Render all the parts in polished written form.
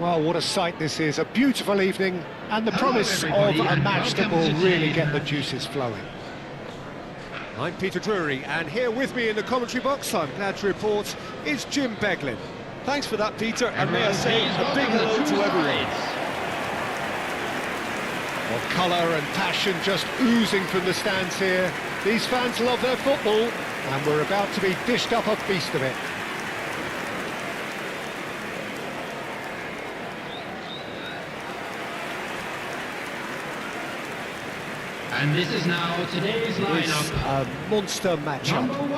Well, what a sight this is. A beautiful evening and the promise of a match that will really get the juices flowing. I'm Peter Drury, and here with me in the commentary box, I'm glad to report, is Jim Beglin. Thanks for that, Peter, and may I say a big hello to everyone. Well, colour and passion just oozing from the stands here. These fans love their football, and we're about to be dished up a feast of it. And this is now today's lineup. A monster matchup,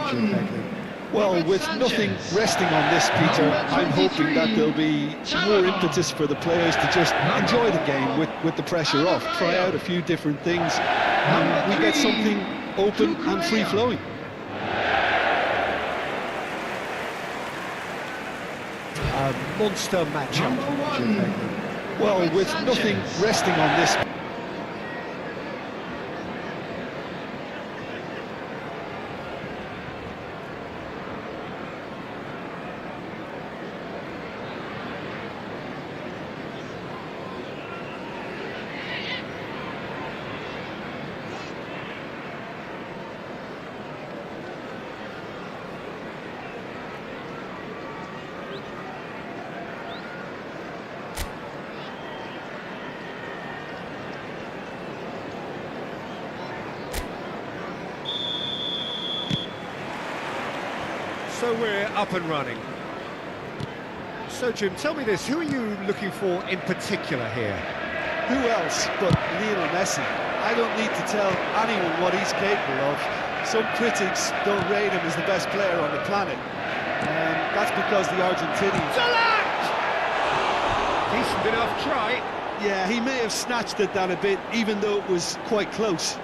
Jim Beglin. Well, with nothing resting on this, Peter, I'm hoping that there'll be more impetus for the players to just enjoy the game with the pressure off, try out a few different things, and we get something open and free-flowing. A monster matchup, Jim Beglin. Well, with nothing resting on this. So we're up and running. So Jim, tell me this, who are you looking for in particular here? Who else but Lionel Messi? I don't need to tell anyone what he's capable of. Some critics don't rate him as the best player on the planet. That's because the Argentinians... Decent enough try. Yeah, he may have snatched it down a bit, even though it was quite close.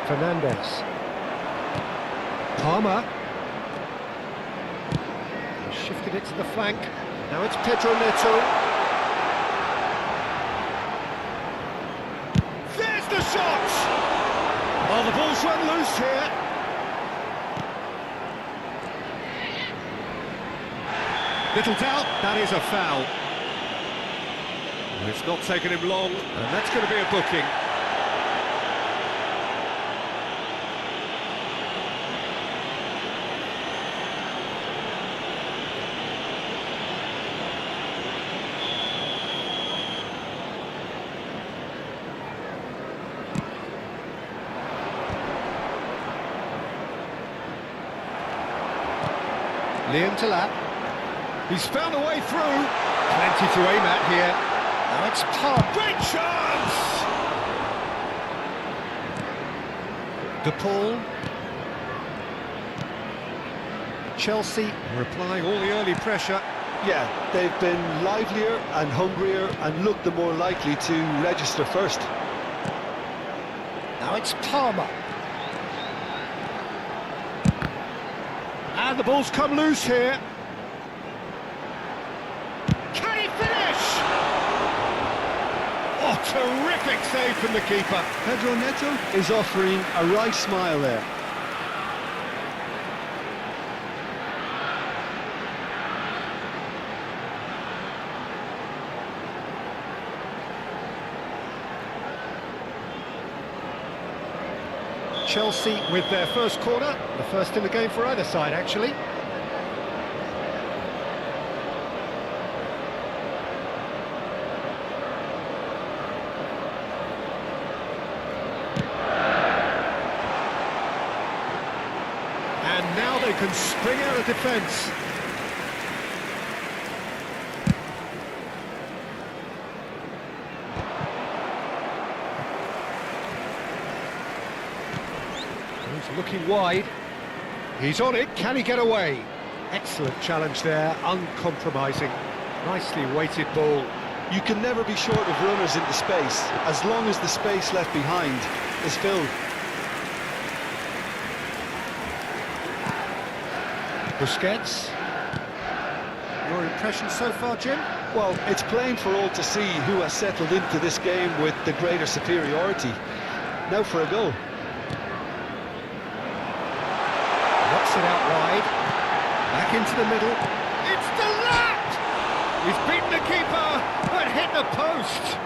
Fernandez. Palmer. Shifted it to the flank. Now it's Pedro Neto. There's the shot! Oh, the ball's run loose here. Little doubt, that is a foul. It's not taken him long, and that's going to be a booking. Liam to lap. He's found a way through. Plenty to aim at here. Now it's Palm. Great chance! DePaul. Chelsea are applying all the early pressure. Yeah, they've been livelier and hungrier and looked the more likely to register first. Now it's Palmer. And the ball's come loose here. Can he finish? Oh, terrific save from the keeper. Pedro Neto is offering a right smile there. Chelsea with their first corner, the first in the game for either side, actually. And now they can spring out of defence. He's looking wide. He's on it. Can he get away? Excellent challenge there, uncompromising. Nicely weighted ball. You can never be short of runners into space, as long as the space left behind is filled. Busquets. Your impression so far, Jim? Well, it's plain for all to see who has settled into this game with the greater superiority. Now for a goal. Knocks it out wide. Back into the middle. It's the lap! He's beaten the keeper, but hit the post.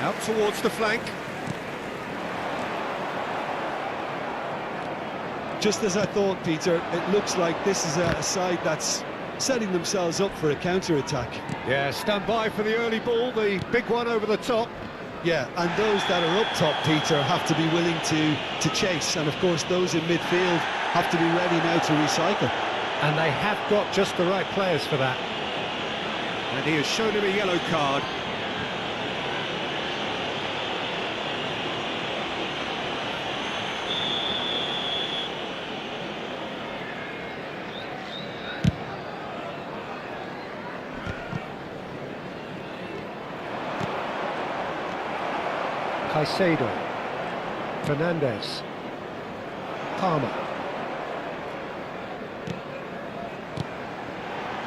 Out towards the flank. Just as I thought, Peter, it looks like this is a side that's setting themselves up for a counter-attack. Yeah, stand by for the early ball, the big one over the top. Yeah, and those that are up top, Peter, have to be willing to chase, and of course those in midfield have to be ready now to recycle. And they have got just the right players for that. And he has shown him a yellow card. Caicedo, Fernandez, Palmer,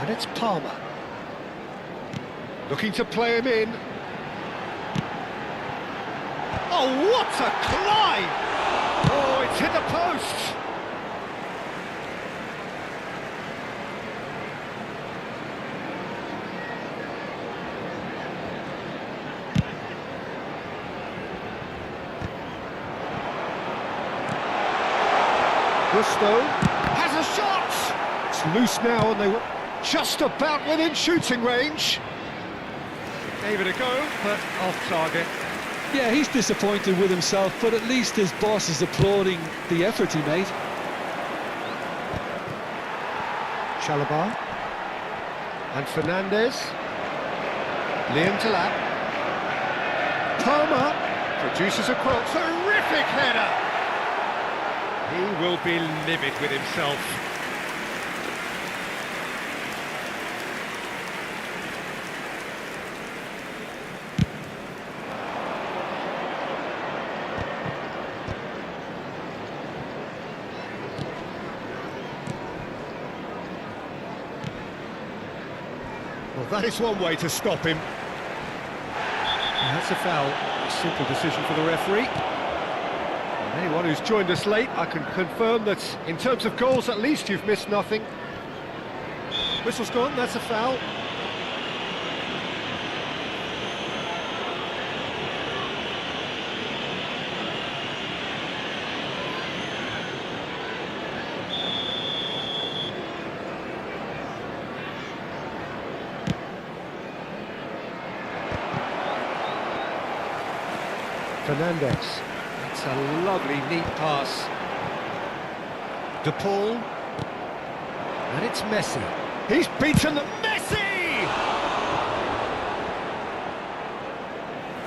and it's Palmer, looking to play him in. Oh, what a climb! Oh, it's hit the post! Gusto has a shot! It's loose now and they were just about within shooting range. Gave it a go, but off target. Yeah, he's disappointed with himself, but at least his boss is applauding the effort he made. Chalobah and Fernandez. Liam to lap. Palmer produces a cross. Terrific header! He will be livid with himself. Well, that is one way to stop him. And that's a foul. Simple decision for the referee. Anyone who's joined us late, I can confirm that in terms of goals, at least you've missed nothing. Whistle's gone, that's a foul. Fernandez. It's a lovely, neat pass. De Paul. And it's Messi. He's beaten the Messi!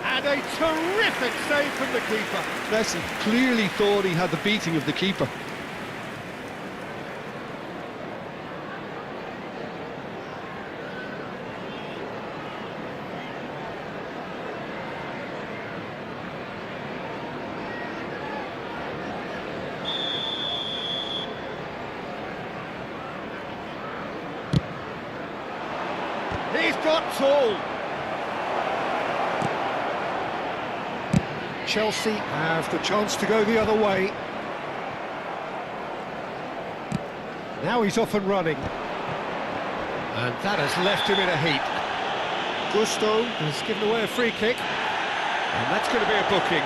And a terrific save from the keeper. Messi clearly thought he had the beating of the keeper. He's got tall. Chelsea have the chance to go the other way. Now he's off and running. And that has left him in a heap. Gusto has given away a free kick. And that's going to be a booking.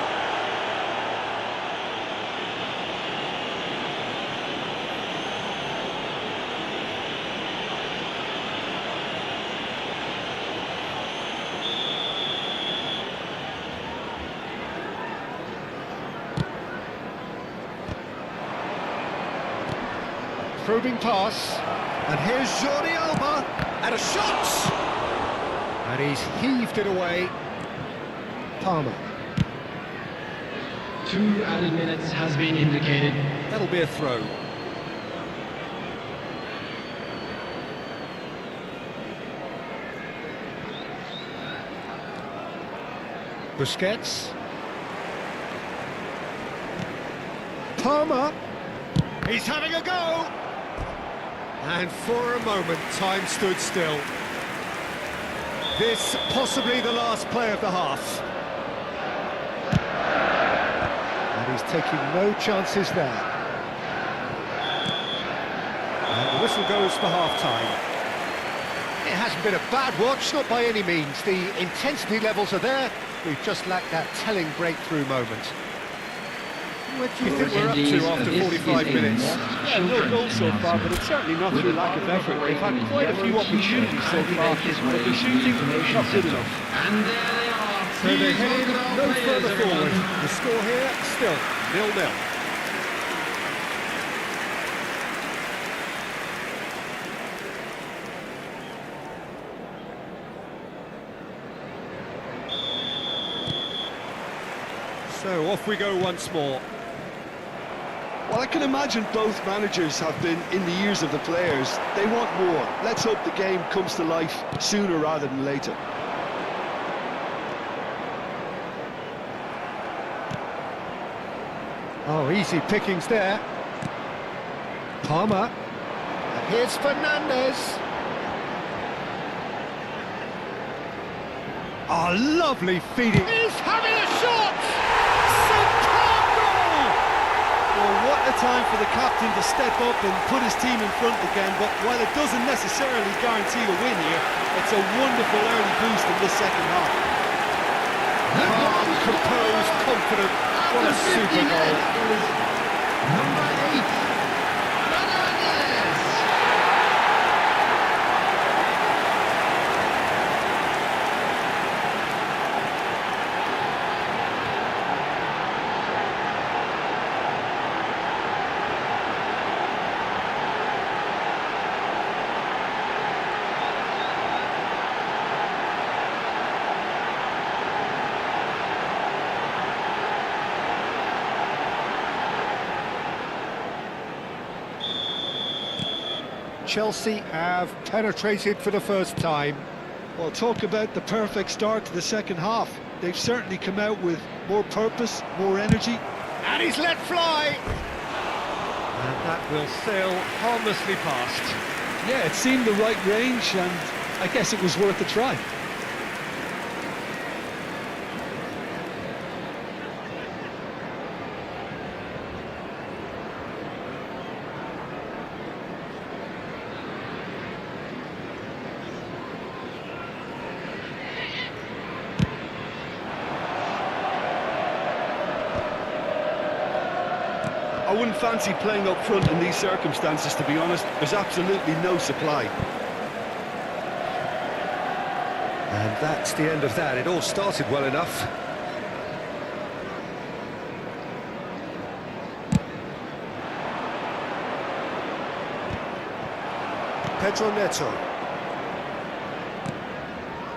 Probing pass, and here's Jordi Alba, and a shot! And he's heaved it away. Palmer. 2 added minutes has been indicated. That'll be a throw. Busquets. Palmer. He's having a go. And for a moment, time stood still. This possibly the last play of the half. And he's taking no chances there. And the whistle goes for half-time. It hasn't been a bad watch, not by any means. The intensity levels are there. We've just lacked that telling breakthrough moment. What do you think we're up to after 45 minutes? Yeah, no goals so far, but it's certainly not through lack of effort. They've had quite a few opportunities so far, but the shooting not good enough. And there they are. So they're heading no further forward. The score here, still 0-0. So off we go once more. Well, I can imagine both managers have been in the ears of the players. They want more. Let's hope the game comes to life sooner rather than later. Oh, easy pickings there. Palmer. And here's Fernandez. Oh, lovely feeding. He's having a shot! Superb goal! Well, what a time for the captain to step up and put his team in front again, but while it doesn't necessarily guarantee a win here, it's a wonderful early boost in this second half. Calm, composed, confident. What a super goal. Number 8, Fernandez. Chelsea have penetrated for the first time. Well, talk about the perfect start to the second half. They've certainly come out with more purpose, more energy. And he's let fly! And that will sail harmlessly past. Yeah, it seemed the right range, and I guess it was worth a try. I wouldn't fancy playing up front in these circumstances, to be honest. There's absolutely no supply. And that's the end of that. It all started well enough. Pedro Neto.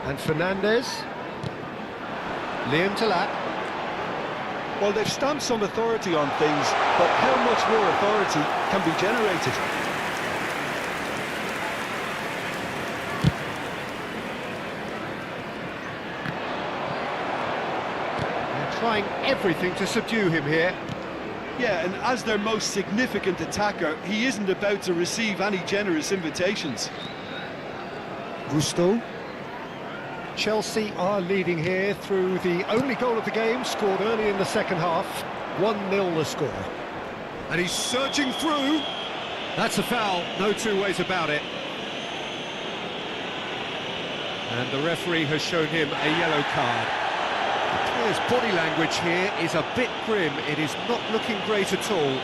And Fernandez. Liam Talat. Well, they've stamped some authority on things, but how much more authority can be generated? They're trying everything to subdue him here. Yeah, and as their most significant attacker, he isn't about to receive any generous invitations. Gusto. Chelsea are leading here through the only goal of the game, scored early in the second half. 1-0 the score. And he's surging through. That's a foul, no two ways about it. And the referee has shown him a yellow card. The player's body language here is a bit grim. It is not looking great at all.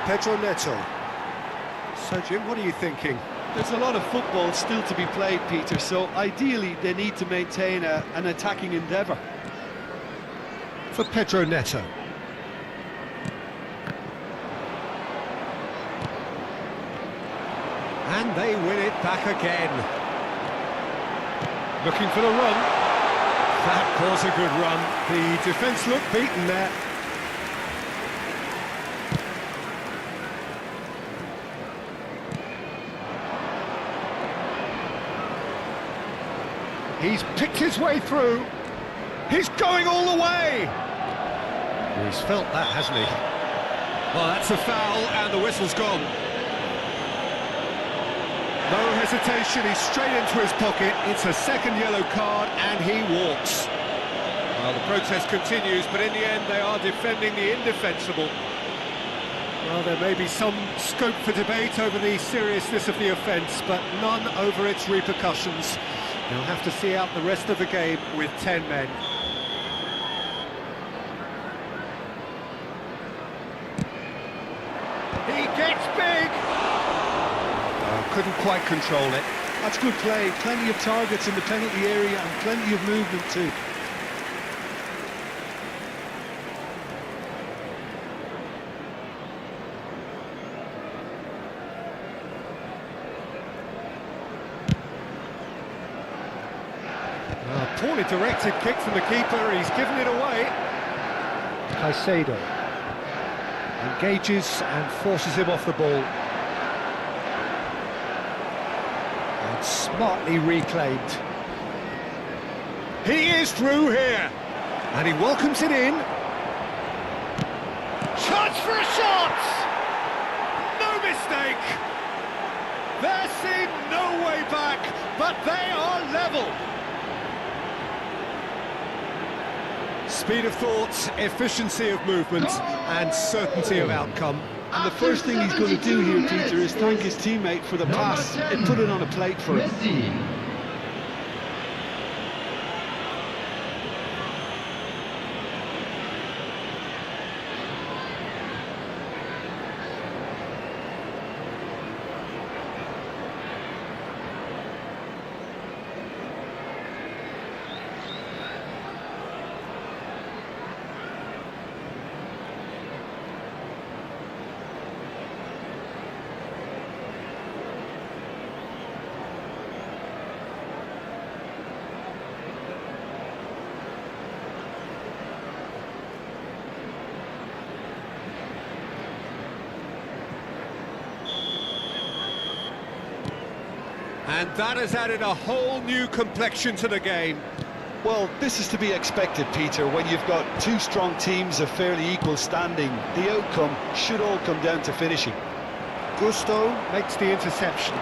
Pedro Neto. So, Jim, what are you thinking? There's a lot of football still to be played, Peter, so ideally they need to maintain an attacking endeavour. For Pedro Neto. And they win it back again. Looking for the run. That was a good run. The defence looked beaten there. He's picked his way through. He's going all the way. He's felt that, hasn't he? Well, that's a foul, and the whistle's gone. No hesitation, he's straight into his pocket. It's a second yellow card, and he walks. Well, the protest continues, but in the end, they are defending the indefensible. Well, there may be some scope for debate over the seriousness of the offence, but none over its repercussions. They'll have to see out the rest of the game with 10 men. He gets big! Couldn't quite control it. That's good play. Plenty of targets in the penalty area and plenty of movement too. Poorly directed kick from the keeper, he's given it away. Caicedo engages and forces him off the ball. And smartly reclaimed. He is through here, and he welcomes it in. Chance for a shot! No mistake! There seemed no way back, but they are level. Speed of thought, efficiency of movement, and certainty of outcome. And the first thing he's going to do here, Peter, is thank his teammate for the pass and put it on a plate for him. And that has added a whole new complexion to the game. Well, this is to be expected, Peter, when you've got two strong teams of fairly equal standing. The outcome should all come down to finishing. Gusto makes the interception.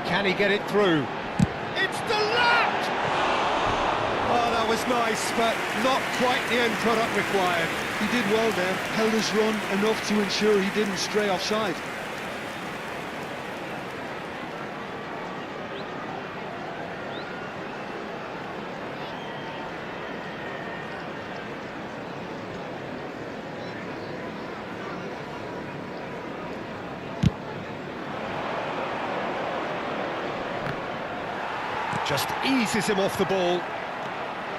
Can he get it through? It's the lap! Oh, that was nice, but not quite the end product required. He did well there, held his run enough to ensure he didn't stray offside. Just eases him off the ball.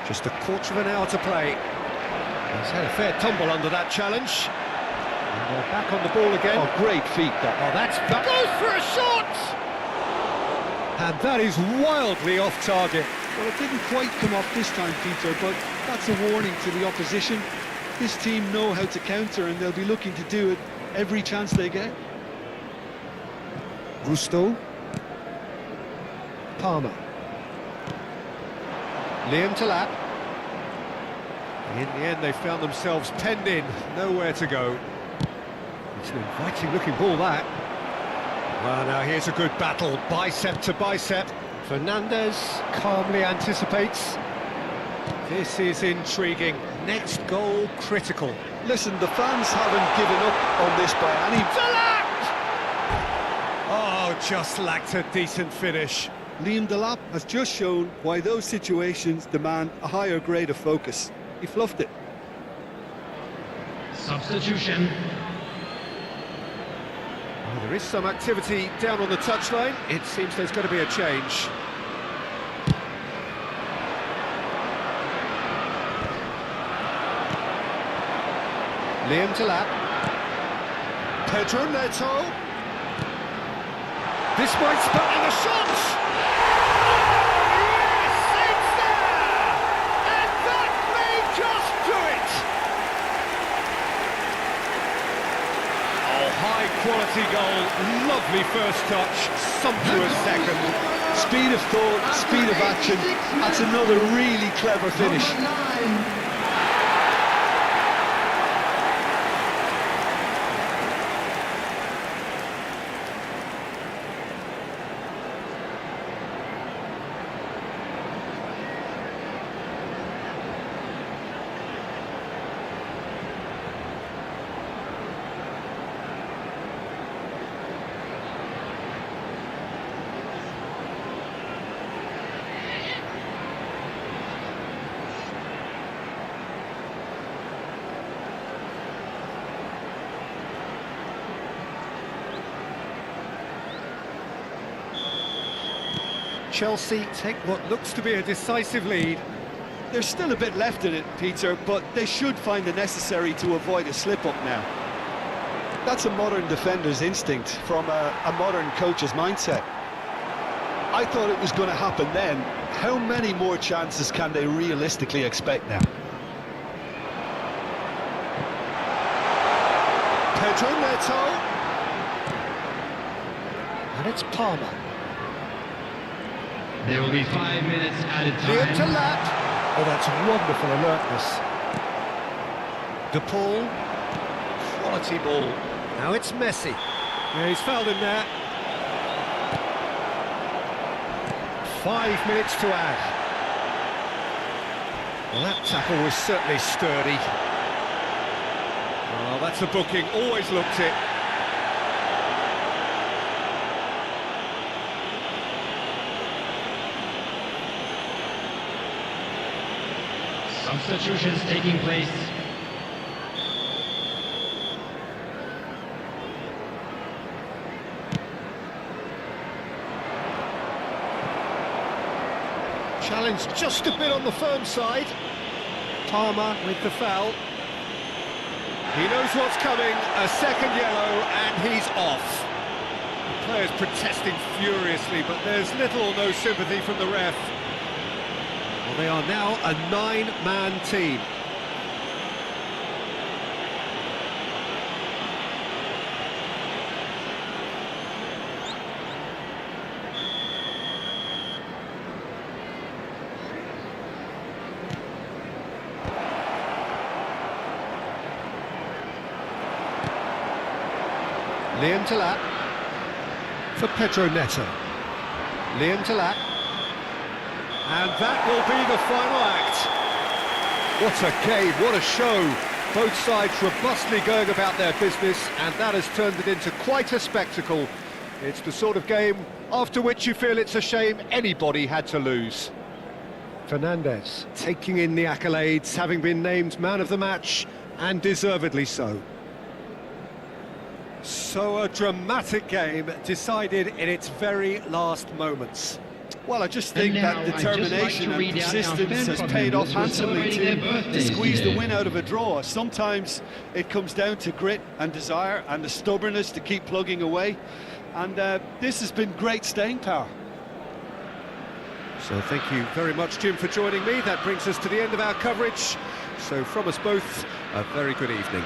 Just a quarter of an hour to play. He's had a fair tumble under that challenge. And they're back on the ball again. Oh, great feat that. Oh, that goes for a shot! And that is wildly off target. Well, it didn't quite come off this time, Peter, but that's a warning to the opposition. This team know how to counter, and they'll be looking to do it every chance they get. Gusto. Palmer. Liam to lap. In the end, they found themselves penned in, nowhere to go. It's an inviting-looking ball, that. Well, now here's a good battle, bicep to bicep. Fernandez calmly anticipates. This is intriguing. Next goal, critical. Listen, the fans haven't given up on this by any... Oh, just lacked a decent finish. Liam Delap has just shown why those situations demand a higher grade of focus. He fluffed it. Substitution. Well, there is some activity down on the touchline. It seems there's going to be a change. Liam Delap. Pedro Neto. This might spot, and the shot! quality goal, lovely first touch, sumptuous second. Speed of thought, speed of action, that's another really clever finish. Chelsea take what looks to be a decisive lead. There's still a bit left in it, Peter, but they should find the necessary to avoid a slip-up now. That's a modern defender's instinct from a modern coach's mindset. I thought it was going to happen then. How many more chances can they realistically expect now? Pedro Neto. And it's Palmer. There will be 5 minutes added Liam to time. lap. Oh, that's wonderful alertness. De Paul. Quality ball. Now it's Messi. Yeah, he's fouled him there. 5 minutes to add. Well, that tackle was certainly sturdy. Oh, that's a booking. Always looked it. Substitutions taking place. Challenged just a bit on the firm side. Palmer with the foul. He knows what's coming, a second yellow, and he's off. The players protesting furiously, but there's little or no sympathy from the ref. Well, they are now a 9-man team. Liam to lap for Pedro Neto. Liam to lap. And that will be the final act. What a game, what a show. Both sides robustly going about their business, and that has turned it into quite a spectacle. It's the sort of game after which you feel it's a shame anybody had to lose. Fernandes taking in the accolades, having been named man of the match, and deservedly so. So a dramatic game decided in its very last moments. Well, I just think that determination and persistence has paid off handsomely to squeeze the win out of a draw. Sometimes it comes down to grit and desire and the stubbornness to keep plugging away. And this has been great staying power. So thank you very much, Jim, for joining me. That brings us to the end of our coverage. So from us both, a very good evening.